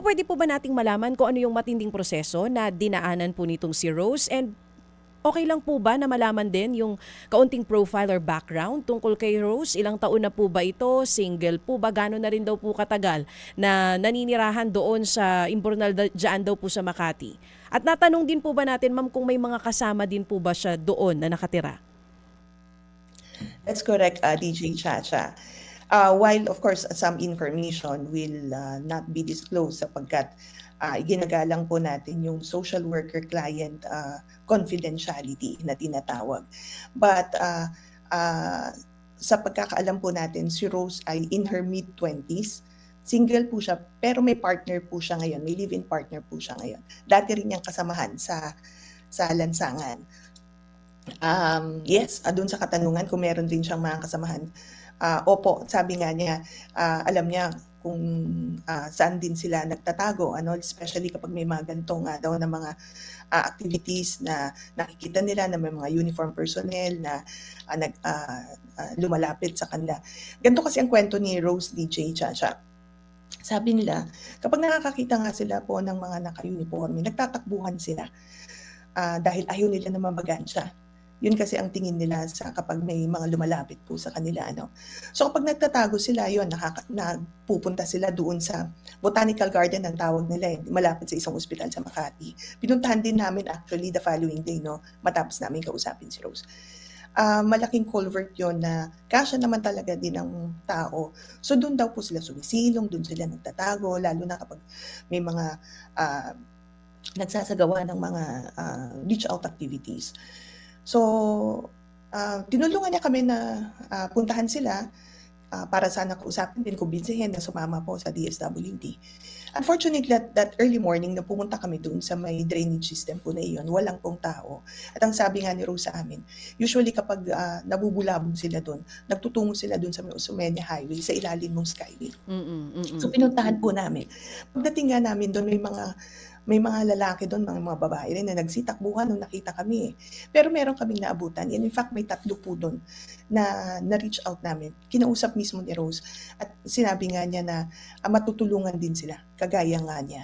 pwede po ba nating malaman kung ano yung matinding proseso na dinaanan po nitong si Rose? And okay lang po ba na malaman din yung kaunting profile or background tungkol kay Rose? Ilang taon na po ba ito? Single po ba? Gano'n na rin daw po katagal na naninirahan doon sa Imbornal dyan daw po sa Makati? At natanong din po ba natin, ma'am, kung may mga kasama din po ba siya doon na nakatira? That's correct, DJ Chacha. While of course some information will not be disclosed sapagkat iginagalang po natin yung social worker client confidentiality na tinatawag. But sa pagkakaalam po natin, si Rose ay in her mid-20s. Single po siya, pero may partner po siya ngayon. May live-in partner po siya ngayon. Dati rin niyang kasamahan sa lansangan. Yes, doon sa katanungan kung meron din siyang mga kasamahan. Opo, sabi nga niya, alam niya kung saan din sila nagtatago, especially kapag may mga ganito nga daw na mga activities na nakikita nila na may mga uniform personnel na lumalapit sa kanila. Ganito kasi ang kwento ni Rose DJ Chacha. Sabi nila, kapag nakakakita nga sila po ng mga naka-uniforme, nagtatakbuhan sila dahil ayaw nila na mabagansya. Yun kasi ang tingin nila sa kapag may mga lumalapit po sa kanila. So kapag nagtatago sila, yun, nagpupunta sila doon sa Botanical Garden, ang tawag nila, malapit sa isang ospital sa Makati. Pinuntahan din namin actually the following day, matapos namin kausapin si Rose. Malaking culvert yon na kasya naman talaga din ng tao. So doon daw po sila sumisilong, doon sila nagtatago, lalo na kapag may mga nagsasagawa ng mga reach out activities. So, tinulungan niya kami na puntahan sila para sana kausapin din, kumbinsihin na sumama po sa DSWD. Unfortunately, that early morning na pumunta kami dun sa may drainage system po na iyon, walang pong tao. At ang sabi nga ni Rose sa amin, usually kapag nabubulabog sila dun, nagtutungo sila dun sa may Osmeña Highway sa ilalim ng Skyway. So pinuntahan po namin. Pagdating nga namin dun, may mga lalaki doon, mga babae rin na nagsitakbuhan nung nakita kami. Pero meron kaming naabutan. And in fact, may 3 po doon na reach out namin. Kinausap mismo ni Rose. At sinabi nga niya na matutulungan din sila. Kagaya nga niya.